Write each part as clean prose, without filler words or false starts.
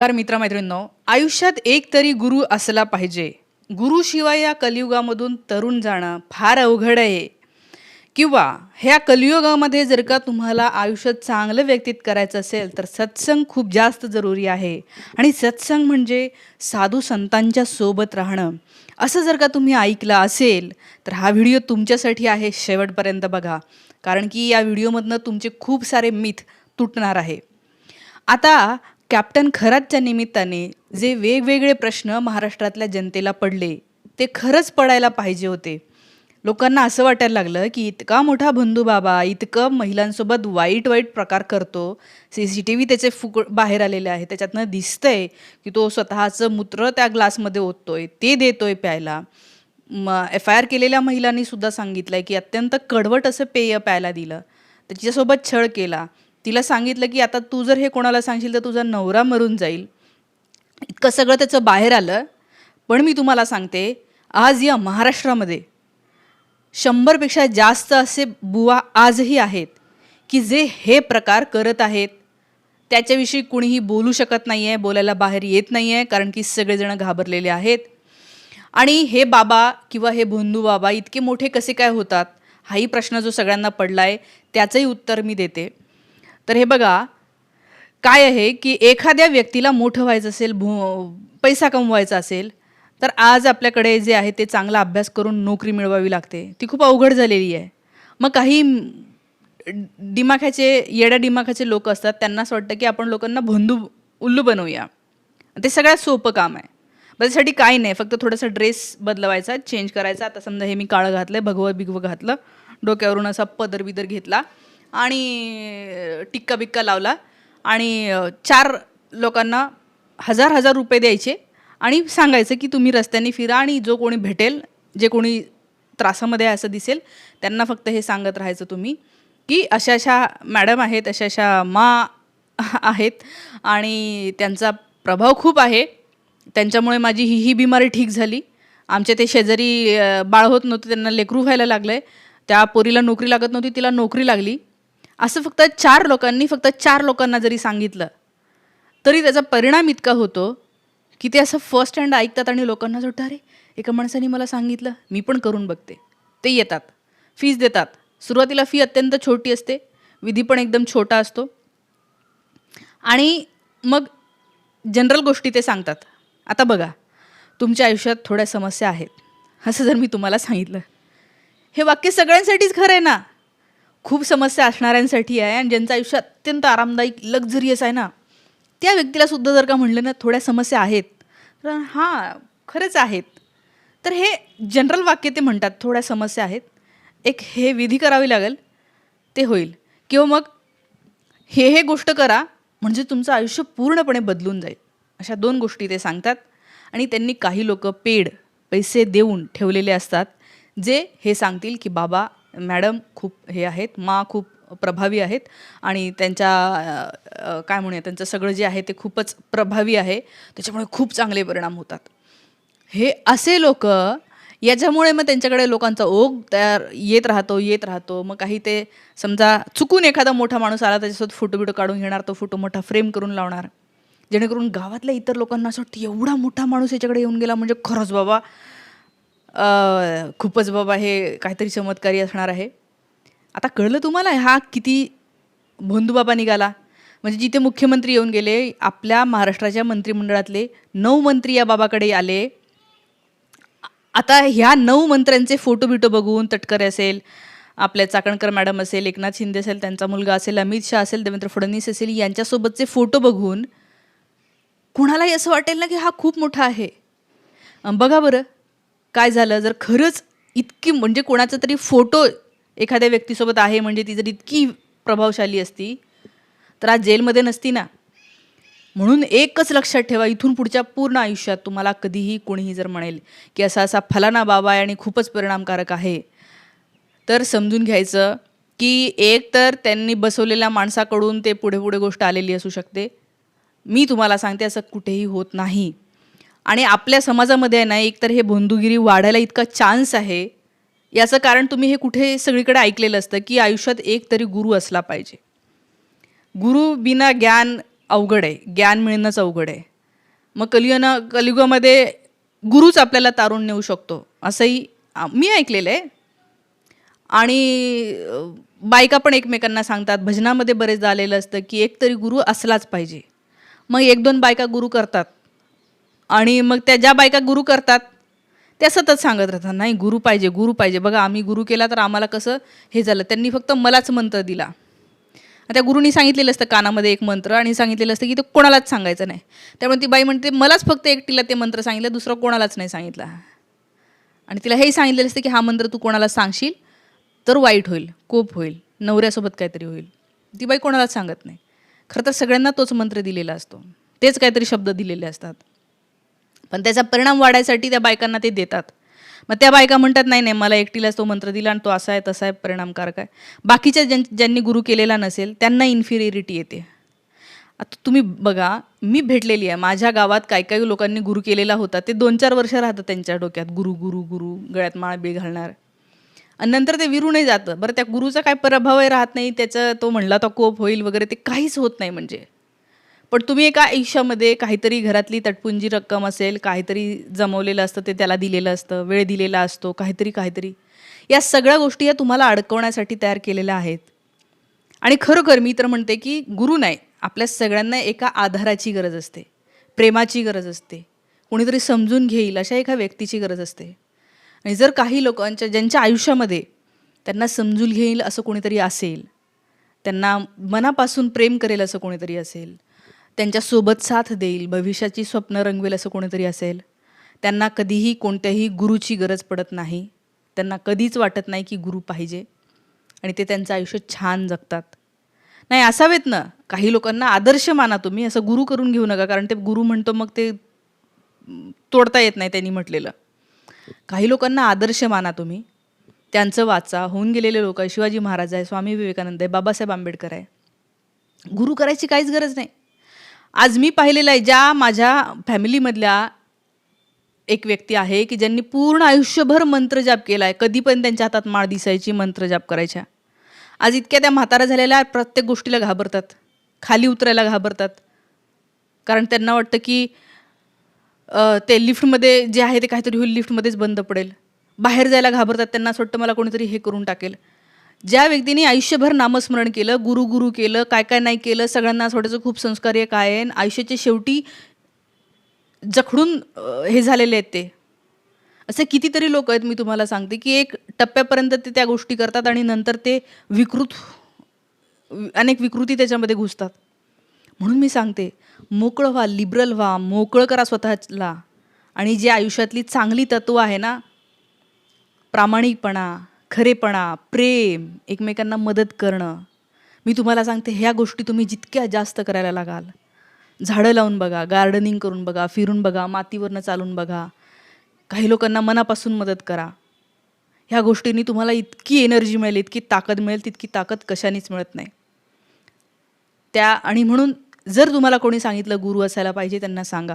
तर मित्रमैत्रिणींनो, आयुष्यात एक तरी गुरु असला पाहिजे. गुरुशिवाय या कलियुगामधून तरुण जाणं फार अवघड आहे. किंवा ह्या कलियुगामध्ये जर का तुम्हाला आयुष्य चांगलं व्यतीत करायचं असेल, तर सत्संग खूप जास्त जरुरी आहे. आणि सत्संग म्हणजे साधू संतांच्या सोबत राहणं. असं जर का तुम्ही ऐकलं असेल, तर हा व्हिडिओ तुमच्यासाठी आहे. शेवटपर्यंत बघा. कारण की या व्हिडिओमधनं तुमचे खूप सारे मिथ तुटणार आहे. आता कॅप्टन खरातच्या निमित्ताने जे वेगवेगळे प्रश्न महाराष्ट्रातल्या जनतेला पडले, ते खरंच पडायला पाहिजे होते. लोकांना असं वाटायला लागलं, की इतका मोठा बंधू-बाबा, इतकं महिलांसोबत वाईट-वाईट प्रकार करतो. CCTV त्याचे बाहेर आलेले आहे. त्याच्यातनं दिसतंय, की तो स्वतःचं मूत्र त्या ग्लासमध्ये ओततोय, ते देतोय प्यायला. FIR केलेल्या महिलांनी सुद्धा सांगितलंय, की अत्यंत कडवट असं पेय प्यायला दिलं. तिच्यासोबत छळ केला. तिला सांगितलं, की आता तू जर हे कोणाला सांगशील, तर तुझा नवरा मरून जाईल. इतकं सगळं त्याचं बाहेर आलं. पण मी तुम्हाला सांगते, आज या महाराष्ट्रामध्ये 100 पेक्षा जास्त असे बुवा आजही आहेत, की जे हे प्रकार करत आहेत. त्याच्याविषयी कुणीही बोलू शकत नाही आहे, बोलायला बाहेर येत नाही आहे, कारण की सगळेजण घाबरलेले आहेत. आणि हे बाबा किंवा हे भोंदू बाबा इतके मोठे कसे काय होतात? हाही प्रश्न जो सगळ्यांना पडला आहे, त्याचंही उत्तर मी देते. तर हे बघा, काय आहे, की एखाद्या व्यक्तीला मोठं व्हायचं असेल, पैसा कमवायचा असेल, तर आज आपल्याकडे जे आहे ते चांगला अभ्यास करून नोकरी मिळवावी लागते. ती खूप अवघड झालेली आहे. मग काही येड्या दिमाखाचे लोकं असतात, त्यांना असं वाटतं, की आपण लोकांना उल्लू बनवूया. ते सगळ्यात सोपं काम आहे. मग त्यासाठी काही नाही, फक्त थोडासा ड्रेस बदलवायचा, चेंज करायचा. आता समजा हे मी काळं घातलंय, भगवं-बिगवं घातलं, डोक्यावरून असा पदर-बिदर घेतला आणि टिक्का-बिक्का लावला आणि 4 लोकांना ₹1000 रुपये द्यायचे आणि सांगायचं, की तुम्ही रस्त्याने फिरा आणि जो कोणी भेटेल, जे कोणी त्रासामध्ये आहे असं दिसेल, त्यांना फक्त हे सांगत राहायचं तुम्ही, की अशा-अशा मॅडम आहेत, अशा-अशा आहेत आणि त्यांचा प्रभाव खूप आहे. त्यांच्यामुळे माझी ही बिमारी ठीक झाली. आमच्या ते शेजारी बाळ होत नव्हतं, त्यांना लेकरू व्हायला लागलंय. त्या पोरीला नोकरी लागत नव्हती, तिला नोकरी लागली. असं फक्त 4 लोकांना जरी सांगितलं, तरी त्याचा परिणाम इतका होतो, की ते असं फर्स्ट हँड ऐकतात आणि लोकांना असं वाटतं, "अरे, एका माणसाने मला सांगितलं, मी पण करून बघते." ते येतात, फीस देतात. सुरुवातीला फी अत्यंत छोटी असते, विधी पण एकदम छोटा असतो आणि मग जनरल गोष्टी ते सांगतात. आता बघा, तुमच्या आयुष्यात थोड्या समस्या आहेत, असं जर मी तुम्हाला सांगितलं, हे वाक्य सगळ्यांसाठीच खरं आहे ना. खूप समस्या असणाऱ्यांसाठी आहे आणि ज्यांचं आयुष्य अत्यंत आरामदायक, लक्झरियस आहे ना, त्या व्यक्तीला सुद्धा जर का म्हणलं ना, थोड्या समस्या आहेत, तर हां, खरंच आहेत. तर हे जनरल वाक्य ते म्हणतात, थोड्या समस्या आहेत. एक हे विधी करावी लागेल, ते होईल. किंवा मग हे गोष्ट करा, म्हणजे तुमचं आयुष्य पूर्णपणे बदलून जाईल. अशा 2 गोष्टी ते सांगतात आणि त्यांनी काही लोकं पैसे देऊन ठेवलेले असतात, जे हे सांगतील, की बाबा, मॅडम खूप हे आहेत, खूप प्रभावी आहेत आणि त्यांच्या काय म्हणूया, त्यांचं सगळं जे आहे ते खूपच प्रभावी आहे. त्याच्यामुळे खूप चांगले परिणाम होतात. हे असे लोकं याच्यामुळे मग त्यांच्याकडे लोकांचा ओघ तयार येत राहतो. मग काही ते समजा चुकून एखादा मोठा माणूस आला, त्याच्यासोबत फोटो-बिटो काढून घेणार, तो फोटो मोठा फ्रेम करून लावणार. जेणेकरून गावातल्या इतर लोकांना असं वाटतं, एवढा मोठा माणूस याच्याकडे येऊन गेला म्हणजे खरंच बाबा खूपच बाबा हे काहीतरी चमत्कारी असणार आहे. आता कळलं तुम्हाला हा किती भोंदूबाबा निघाला? म्हणजे जिथे मुख्यमंत्री येऊन गेले, आपल्या महाराष्ट्राच्या मंत्रिमंडळातले 9 मंत्री या बाबाकडे आले. आता ह्या 9 मंत्र्यांचे फोटो-बिटो बघून तटकरे असेल, आपल्या चाकणकर मॅडम असेल, एकनाथ शिंदे असेल, त्यांचा मुलगा असेल, अमित शाह असेल, देवेंद्र फडणवीस असेल, यांच्यासोबतचे फोटो बघून कुणालाही असं वाटेल ना, की हा खूप मोठा आहे. बघा बरं, काय झालं जर खरंच इतकी म्हणजे कोणाचा तरी फोटो एखाद्या व्यक्तीसोबत आहे म्हणजे ती जर इतकी प्रभावशाली असती, तर आज जेलमध्ये नसती ना. म्हणून एकच लक्षात ठेवा, इथून पुढच्या पूर्ण आयुष्यात तुम्हाला कधीही कोणीही जर म्हणेल, की असा-असा फलाना बाबा आहे आणि खूपच परिणामकारक आहे, तर समजून घ्यायचं, की एक तर त्यांनी बसवलेल्या माणसाकडून ते पुढे-पुढे गोष्ट आलेली असू शकते. मी तुम्हाला सांगते असं कुठेही होत नाही. आणि आपल्या समाजामध्ये आहे ना, एकतर हे भोंदूगिरी वाढायला इतका चान्स आहे, याचं कारण तुम्ही हे कुठे सगळीकडे ऐकलेलं असतं, की आयुष्यात एक तरी गुरु असला पाहिजे. गुरु बिना ज्ञान अवघड आहे. ज्ञान मिळणंच अवघड आहे. मग कलियुगामध्ये गुरुच आपल्याला तारून नेऊ शकतो असंही मी ऐकलेलं आहे. आणि बायका पण एकमेकांना सांगतात, भजनामध्ये बरेचदा आलेलं असतं की एकतरी गुरु असलाच पाहिजे. मग 1-2 बायका गुरु करतात आणि मग त्या ज्या बायका गुरु करतात त्या सतत सांगत राहतात, नाही गुरु पाहिजे, गुरु पाहिजे. बघा आम्ही गुरु केला तर आम्हाला कसं हे झालं, त्यांनी फक्त मलाच मंत्र दिला. त्या गुरुनी सांगितलेलं असतं कानामध्ये एक मंत्र आणि सांगितलेलं असतं की ते कोणालाच सांगायचं नाही. त्यामुळे ती बाई म्हणते, मलाच फक्त एकटीला ते मंत्र सांगितलं, दुसरं कोणालाच नाही सांगितलं. आणि तिला हेही सांगितलेलं असतं की हा मंत्र तू कोणाला सांगशील तर वाईट होईल, कोप होईल, नवऱ्यासोबत काहीतरी होईल. ती बाई कोणालाच सांगत नाही. खरं तर सगळ्यांना तोच मंत्र दिलेला असतो, तेच काहीतरी शब्द दिलेले असतात. पण त्याचा परिणाम वाढायसाठी त्या बायकांना ते देतात. मग त्या बायका म्हणतात, नाही नाही मला एकटीलाच तो मंत्र दिला आणि तो असा आहे तसा आहे परिणामकारक आहे. बाकीच्या ज्यांनी गुरु केलेला नसेल त्यांना इन्फिरियरिटी येते. आता तुम्ही बघा, मी भेटलेली आहे, माझ्या गावात काही काही लोकांनी गुरु केलेला होता, ते 2-4 वर्ष राहतात त्यांच्या डोक्यात, गुरु गुरु गुरु, गळ्यात माळ बीळ घालणार आणि नंतर ते विरूनही जातं. बरं त्या गुरुचा काय प्रभावही राहत नाही, त्याचं तो म्हणला तो कोप होईल वगैरे ते काहीच होत नाही म्हणजे. पण तुम्ही एका आयुष्यामध्ये काहीतरी घरातली तटपुंजी रक्कम असेल, काहीतरी जमवलेलं असतं ते त्याला दिलेलं असतं, वेळ दिलेला असतो, काहीतरी या सगळ्या गोष्टी या तुम्हाला अडकवण्यासाठी तयार केलेल्या आहेत. आणि खरोखर मी तर म्हणते की गुरु नाही, आपल्या सगळ्यांना एका आधाराची गरज असते, प्रेमाची गरज असते, कोणीतरी समजून घेईल अशा एका व्यक्तीची गरज असते. आणि जर काही लोकांच्या ज्यांच्या आयुष्यामध्ये त्यांना समजून घेईल असं कोणीतरी असेल, त्यांना मनापासून प्रेम करेल असं कोणीतरी असेल, त्यांच्यासोबत साथ देईल, भविष्याची स्वप्न रंगवेल असं कोणीतरी असेल, त्यांना कधीही कोणत्याही गुरुची गरज पडत नाही, त्यांना कधीच वाटत नाही की गुरु पाहिजे आणि ते त्यांचं आयुष्य छान जगतात. नाही असावेत ना, काही लोकांना आदर्श माना तुम्ही, असं गुरु करून घेऊ नका, कारण ते गुरु म्हणतो मग ते तोडता येत नाही त्यांनी म्हटलेलं. काही लोकांना आदर्श माना तुम्ही, त्यांचं वाचा. होऊन गेलेले लोक आहे, शिवाजी महाराज आहे, स्वामी विवेकानंद आहे, बाबासाहेब आंबेडकर आहे. गुरु करायची काहीच गरज नाही. आज मी पाहिलेलं आहे, ज्या माझ्या फॅमिलीमधल्या एक व्यक्ती आहे की ज्यांनी पूर्ण आयुष्यभर मंत्रजाप केला आहे, कधी पण त्यांच्या हातात माळ दिसायची, मंत्रजाप करायच्या. आज इतक्या त्या म्हातारा झालेल्या प्रत्येक गोष्टीला घाबरतात, खाली उतरायला घाबरतात, कारण त्यांना वाटतं की ते लिफ्टमध्ये जे आहे ते काहीतरी होईल, लिफ्टमध्येच बंद पडेल. बाहेर जायला घाबरतात, त्यांना असं वाटतं मला कोणीतरी हे करून टाकेल. ज्या व्यक्तीने आयुष्यभर नामस्मरण केलं, गुरु गुरु केलं, काय काय नाही केलं, सगळ्यांना असं वाटायचं खूप संस्कार्य काय आहे, आयुष्याच्या शेवटी जखडून हे झालेले आहेत ते. असे कितीतरी लोक आहेत, मी तुम्हाला सांगते की एक टप्प्यापर्यंत ते त्या गोष्टी करतात आणि नंतर ते अनेक विकृती त्याच्यामध्ये घुसतात. म्हणून मी सांगते, मोकळं व्हा, लिबरल व्हा, मोकळं करा स्वतःला. आणि जी आयुष्यातली चांगली तत्त्व आहे ना, प्रामाणिकपणा, खरेपणा, प्रेम, एकमेकांना मदत करणं, मी तुम्हाला सांगते ह्या गोष्टी तुम्ही जितक्या जास्त करायला लागाल, झाडं लावून बघा, गार्डनिंग करून बघा, फिरून बघा, मातीवरनं चालून बघा, काही लोकांना मनापासून मदत करा, ह्या गोष्टींनी तुम्हाला इतकी एनर्जी मिळेल, इतकी ताकद मिळेल, तितकी ताकद कशानेच मिळत नाही. आणि म्हणून जर तुम्हाला कोणी सांगितलं गुरु असायला पाहिजे, त्यांना सांगा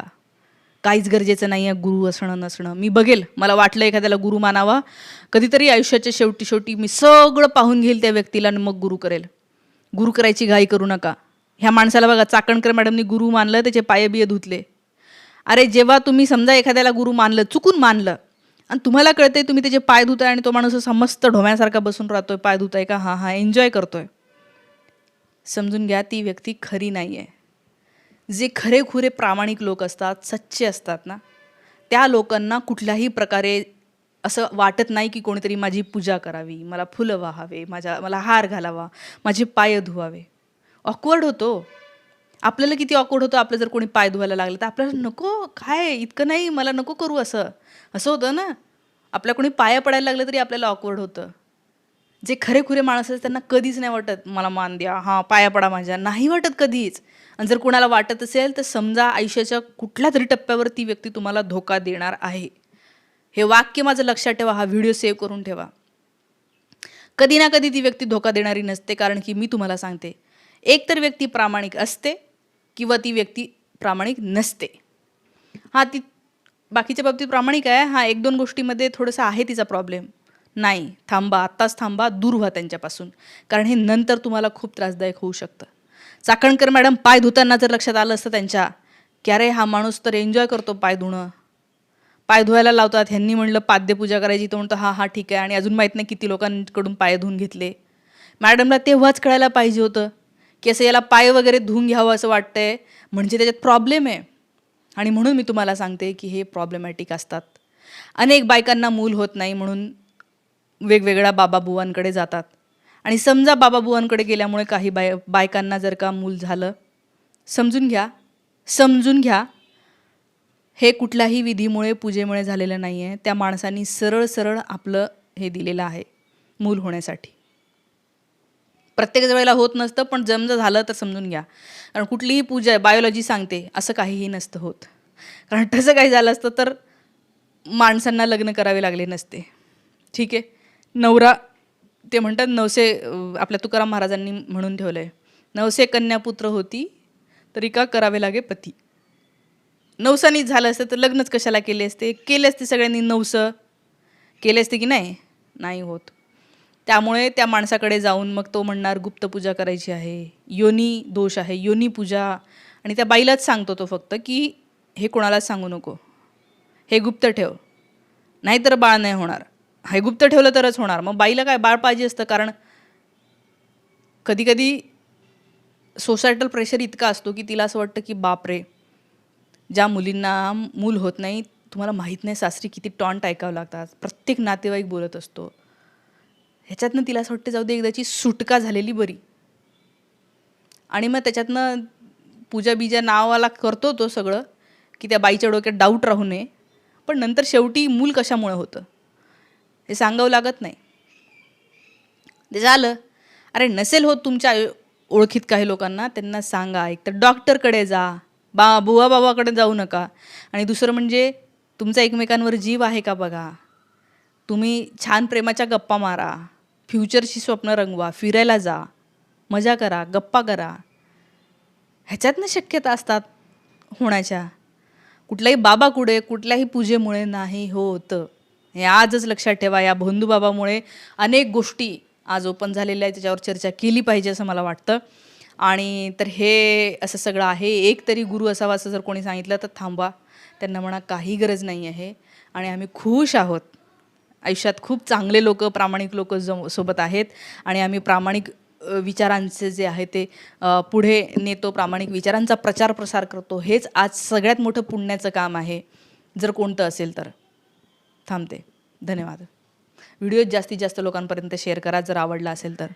काहीच गरजेचं नाही आहे गुरु असणं नसणं. मी बघेल, मला वाटलं एखाद्याला गुरु मानावा, कधीतरी आयुष्याच्या शेवटी मी सगळं पाहून घेईल त्या व्यक्तीला आणि मग गुरु करेल. गुरु करायची घाई करू नका. ह्या माणसाला बघा, चाकणकर मॅडमनी गुरु मानलं, त्याचे पाय बिये धुतले. अरे जेव्हा तुम्ही समजा एखाद्याला गुरु मानलं, चुकून मानलं, आणि तुम्हाला कळतंय तुम्ही त्याचे पाय धुताय आणि तो माणूस असा मस्त ढोम्यासारखा बसून राहतोय, पाय धुताय का, हां एन्जॉय करतोय, समजून घ्या ती व्यक्ती खरी नाही आहे. जे खरेखुरे प्रामाणिक लोक असतात, सच्चे असतात ना, त्या लोकांना कुठल्याही प्रकारे असं वाटत नाही की कोणीतरी माझी पूजा करावी, मला फुलं वाहावे, मला हार घालावा, माझे पाय धुवावे. ऑकवर्ड होतो आपल्याला, किती ऑकवर्ड होतं आपलं जर कोणी पाय धुवायला लागलं तर आपल्याला नको, काय इतकं नाही, मला नको करू, असं होतं ना. आपल्या कोणी पाया पडायला लागलं तरी आपल्याला ऑकवर्ड होतं. जे खरेखुरे माणसं आहेत त्यांना कधीच नाही वाटत मला मान द्या, हां पाया पडा माझ्या, नाही वाटत कधीच. आणि जर कोणाला वाटत असेल तर समजा आयुष्याच्या कुठल्या तरी टप्प्यावर ती व्यक्ती तुम्हाला धोका देणार आहे. हे वाक्य माझं लक्षात ठेवा, हा व्हिडिओ सेव्ह करून ठेवा. कधी ना कधी ती व्यक्ती धोका देणारी नसते, कारण की मी तुम्हाला सांगते, एक तर व्यक्ती प्रामाणिक असते किंवा ती व्यक्ती प्रामाणिक नसते. हां ती बाकीच्या बाबतीत प्रामाणिक आहे, हां 1-2 गोष्टीमध्ये थोडंसं आहे तिचा प्रॉब्लेम, नाही थांबा, आत्ताच थांबा, दूर व्हा त्यांच्यापासून, कारण हे नंतर तुम्हाला खूप त्रासदायक होऊ शकतं. चाकणकर मॅडम पाय धुताना जर लक्षात आलं असतं त्यांच्या की अरे हा माणूस तर एन्जॉय करतो पाय धुणं, पाय धुवायला लावतात, ह्यांनी म्हणलं पाद्यपूजा करायची तर म्हणतो हा ठीक आहे, आणि अजून माहीत नाही किती लोकांकडून पाय धुवून घेतले. मॅडमला तेव्हाच कळायला पाहिजे होतं की असं याला पाय वगैरे धुवून घ्यावं असं वाटतंय म्हणजे त्याच्यात प्रॉब्लेम आहे. आणि म्हणून मी तुम्हाला सांगते की हे प्रॉब्लेमॅटिक असतात. अनेक बायकांना मूल होत नाही म्हणून वेगवेगळ्या बाबाबुवांकडे जातात, आणि समजा बाबाबुवांकडे गेल्यामुळे काही बायकांना जर का मूल झालं, समजून घ्या हे कुठल्याही विधीमुळे पूजेमुळे झालेलं नाही आहे. त्या माणसांनी सरळ सरळ आपलं हे दिलेलं आहे मूल होण्यासाठी. प्रत्येक वेळेला होत नसतं, पण जमलं झालं तर समजून घ्या. कारण कुठलीही पूजा आहे, बायोलॉजी सांगते असं काहीही नसतं होत. कारण तसं काही झालं असतं तर माणसांना लग्न करावे लागले नसते. ठीक आहे. नवरा ते म्हणतात नवसे, आपल्या तुकाराम महाराजांनी म्हणून ठेवलं आहे, नवसे कन्यापुत्र होती तरी का करावे लागे पती. नवसानीच झालं असतं तर लग्नच कशाला केले असते? केले असते सगळ्यांनी नवसं केले असते की नाही? नाही होत. त्यामुळे त्या माणसाकडे जाऊन मग तो म्हणणार गुप्तपूजा करायची आहे, योनी दोष आहे, योनी पूजा. आणि त्या बाईलाच सांगतो तो फक्त की हे कोणालाच सांगू नको, हे गुप्त ठेव, नाहीतर बाळ नाही होणार. हे गुप्त ठेवलं तरच होणार. मग बाईला काय बाळ पाहिजे असतं, कारण कधीकधी सोसायटल प्रेशर इतका असतो की तिला असं वाटतं की बापरे, ज्या मुलींना मूल होत नाही, तुम्हाला माहीत नाही सासरी किती टॉन्ट ऐकावं लागतात, प्रत्येक नातेवाईक बोलत असतो. ह्याच्यातनं तिला असं वाटतं जाऊ दे एकदाची सुटका झालेली बरी. आणि मग त्याच्यातनं पूजा बीजा नावाला करतो तो सगळं की त्या बाईच्या डोक्यात डाऊट राहू नये, पण नंतर शेवटी मूल कशामुळे होतं हे सांगावं लागत नाही. ते झालं. अरे नसेल होत तुमच्या ओळखीत काही लोकांना, त्यांना सांगा, एक तर डॉक्टरकडे जा, बुवा बाबाकडे जाऊ नका. आणि दुसरं म्हणजे तुमचा एकमेकांवर जीव आहे का बघा. तुम्ही छान प्रेमाच्या गप्पा मारा, फ्युचरची स्वप्न रंगवा, फिरायला जा, मजा करा, गप्पा करा. ह्याच्यातनं शक्यता असतात होण्याच्या. कुठलाही बाबाकुडे कुठल्याही पूजेमुळे नाही होत. हे आजच लक्षात ठेवा. या भोंदूबाबामुळे अनेक गोष्टी आज ओपन झालेल्या आहेत, त्याच्यावर चर्चा केली पाहिजे असं मला वाटतं. आणि तर हे असं सगळं आहे. एक तरी गुरु असावा असं जर कोणी सांगितलं तर थांबवा, त्यांना म्हणा काही गरज नाही आहे आणि आम्ही खुश आहोत. आयुष्यात खूप चांगले लोक, प्रामाणिक लोक सोबत आहेत आणि आम्ही प्रामाणिक विचारांचे जे आहे ते पुढे नेतो, प्रामाणिक विचारांचा प्रचार प्रसार करतो. हेच आज सगळ्यात मोठं पुण्याचं काम आहे जर कोणतं असेल तर. थांबते. धन्यवाद. व्हिडिओ जास्तीत जास्त लोकांपर्यंत शेअर करा जर आवडला असेल तर.